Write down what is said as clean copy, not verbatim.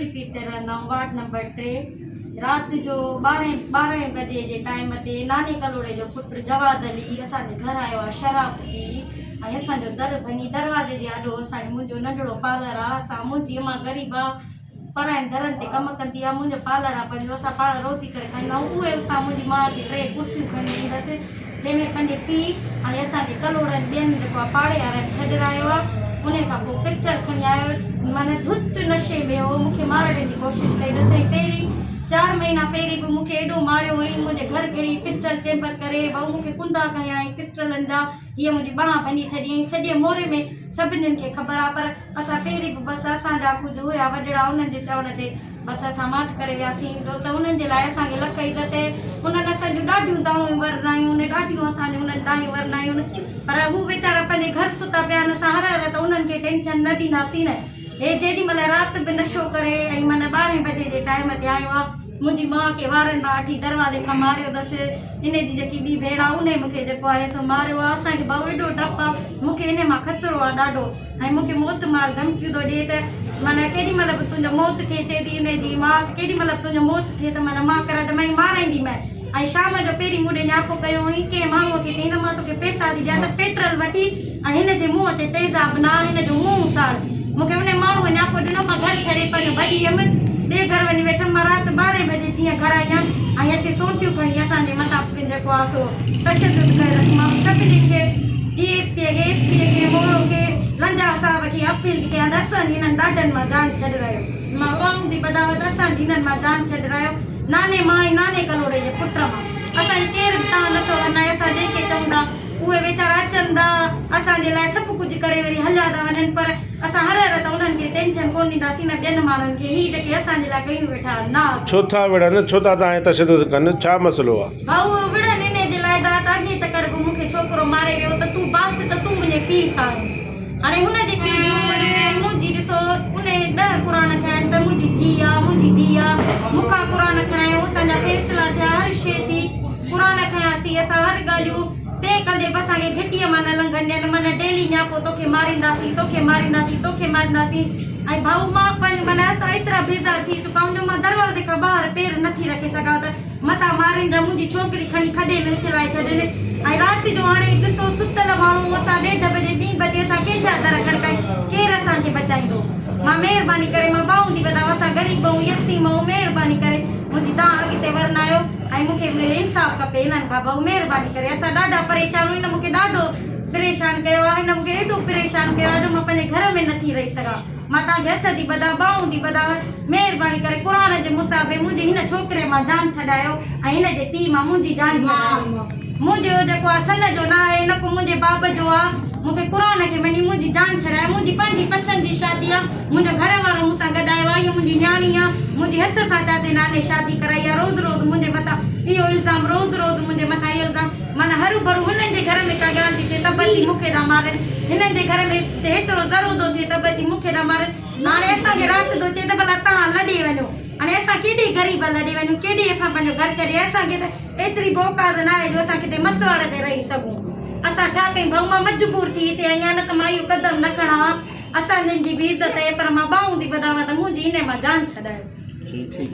repeat ते रहंदा आहियूं वार्ड नंबर 3 राति जो 12 बजे जे टाइम ते नाने कलोड़े जो पुटु जवाद अली असांजे घर आयो आहे शराब पी ऐं असांजो दर भञी दरवाज़े जे आॾो मुंहिंजो नंढड़ो पार्लर आहे मुंहिंजी अम्मा ग़रीब आहे पराइनि दरनि ते कमु कंदी आहे मुंहिंजो पार्लर आहे पंहिंजो असां पाण रोज़ी करे खाईंदा आहियूं उहे उतां मुंहिंजी माउ खे 3 कुर्सियूं खणी ईंदसि जंहिंमें पंहिंजे पीउ ऐं असांजे कलोड़नि ॿियनि जेको आहे पाड़े वारनि छॾायो आहे उन खां पोइ पिस्टल खणी आयो माना धुत नशे में हो मूंखे मारण जी कोशिशि कई रसई पहिरीं 4 महीना पहिरीं बि मूंखे एॾो मारियो हुई मुंहिंजे घर खणी पिस्टल चैम्बर करे भाऊ मूंखे कुंदा कया ऐं पिस्टलनि जा हीअ मुंहिंजी बांह भञी छॾी सॼे मोरे में सभिनीनि खे ख़बर आहे पर असां पहिरीं बि बसि असांजा कुझु हुया वॾड़ा उन्हनि जे चवण ते बसि असां माठ करे वियासीं छो त उन्हनि जे लाइ असांखे लख इज़त उन्हनि असांजूं ॾाढियूं दाऊं वरनायूं उन ॾाढियूं असांजूं उन्हनि दायूं वरनायूं पर हू वीचारा पंहिंजे घर सुता पिया आहिनि असां हर त उन्हनि खे टेंशन न ॾींदासीं न हे जेॾीमहिल राति बि नशो करे ऐं माना 12 बजे जे टाइम ते आयो आहे मुंहिंजी माउ खे वारनि मां वठी दरवाज़े खां मारियो अथसि इन जी जेकी ॿी भेण आहे उन मूंखे जेको आहे सो मारियो आहे असांखे भाऊ एॾो डपु आहे मूंखे इन मां ख़तरो आहे ॾाढो ऐं मूंखे मौत मार धमकियूं थो ॾिए त माना केॾीमहिल बि तुंहिंजो मौत थिए चए थी इन जी माउ केॾीमहिल बि तुंहिंजो मौत थिए त माना मां कराए त मां माराईंदीमांइ ऐं शाम जो पहिरीं मूं ॾे न्यापो कयो हुई कंहिं माण्हूअ खे चई त मां तोखे पैसा थी ॾियां त पेट्रोल वठी ऐं हिन जे मुंहं ते तेज़ाब न हिन जो मुंहुं साड़ मूंखे उन माण्हूअ न्यापो ॾिनो मां घर छॾे पंहिंजो भॼी वियमि ॿिए घर वञी वेठमि मां राति 12 बजे जीअं घर आई आहियां ऐं हिते सोटियूं खणी असांजे मथां जेको आहे सो तशदुद कयोसि मां सभिनी खे DSP खे मोड़ो खे लंजा साहब खे अपील कयां त असांजी हिननि ॾाढनि मां जान छॾायो मां वाऊं थी ॿधावत असांजी हिननि मां जान छॾायो नाने मां ऐं नाने कलोड़े जे पुट मां असांजी केरु बि तव्हां नथो वञाए असां जंहिंखे चवंदा उहे वीचारा अचनि था असांजे लाइ सभु कुझु करे वरी हलिया था वञनि पर असां हर त उन्हनि खे टेंशन कोन ॾींदासीं न ॿियनि माण्हुनि खे ही जेके असांजे लाइ कयूं वेठा न छो था विढ़नि छो था तव्हां तशदुद कनि छा मसइलो आहे भाऊ विढ़नि इन जे लाइ त अॻे चकर बि मूंखे छोकिरो मारे वियो त तूं बास त तूं मुंहिंजे पीउ सां हाणे हुनजे पीउ जी उमिरि मुंहिंजी ॾिसो उन 10 क़ुरान खया आहिनि त मुंहिंजी धीउ आहे मुंहिंजी धीउ आहे मूंखां क़ुरान खणायो असांजा फ़ैसिला थिया हर शइ थी क़ुरान खयासीं असां हर ॻाल्हियूं ते कंदे बि असांखे घिटीअ मां न लंघनि ॾियनि माना डेली न्यापो तोखे मारींदासीं तोखे मारींदासीं ऐं भाऊ मां पंहिंजो माना असां एतिरा बेज़ार थी चुका आहियूं जो मां दरवाज़े खां ॿाहिरि पेर नथी रखी सघां त मथां मारीनि जा मुंहिंजी छोकिरी खणी खॾे में उछलाए छॾनि ऐं राति जो हाणे ॾिसो सुतल माण्हू असां 1:30 बजे 2 बजे असां कंहिंजा दर खड़कायूं केरु असांखे बचाईंदो मां महिरबानी करे मां ॿाहूं थी ॿुधायांव असां ग़रीब ऐं यतीम ऐं महिरबानी करे मुंहिंजी तव्हां अॻिते वरनायो ऐं मूंखे इंसाफ़ खपे हिननि खां भाऊ महिरबानी करे असां ॾाढा परेशान हिन मूंखे ॾाढो परेशान कयो आहे हिन मूंखे एॾो परेशान कयो आहे जो मां पंहिंजे घर में नथी रही सघां मां तव्हांखे हथ थी ॿधां ॿाहूं थी ॿधां महिरबानी करे क़ुरान जे मुसाफ़े मुंहिंजे हिन छोकिरे मां जान छॾायो ऐं हिन जे पीउ मां मुंहिंजी जान छॾायो मुंहिंजो जेको आहे सन जो न आहे न को मुंहिंजे बाप जो आहे मूंखे क़ुरान खे मञी मुंहिंजी जान छॾाए मुंहिंजी पंहिंजी पसंदि जी शादी आहे मुंहिंजो घर वारो मूंसां गॾु आयो आहे इहा मुंहिंजी न्याणी आहे मुंहिंजे हथ सां चाचे नाले शादी कराई आहे रोज़ मुंहिंजे मथां इहो इल्ज़ाम रोज़ मुंहिंजे मथां इहो इल्ज़ाम माना हरू भरू हुननि जे घर में का ॻाल्हि थी थिए त बची मूंखे था मारनि हिननि जे घर में हेतिरो ज़रो थो थिए त बची मूंखे था मारनि हाणे असांखे राति थो चए त भला तव्हां लॾे वञो हाणे असां केॾी ग़रीब लॾे वञूं केॾी असां पंहिंजो घर छॾे असांखे त एतिरी औकात न आहे जो असां किथे मसवाड़ ते रही सघूं असां छा कयूं भाऊ मां मजबूर थी हिते अञा न त मां इहो क़दम न खणां असांजनि जी बि इज़त आहे पर मां ॿाहूं थी ॿुधायांव त मुंहिंजी इन मां जान छॾायो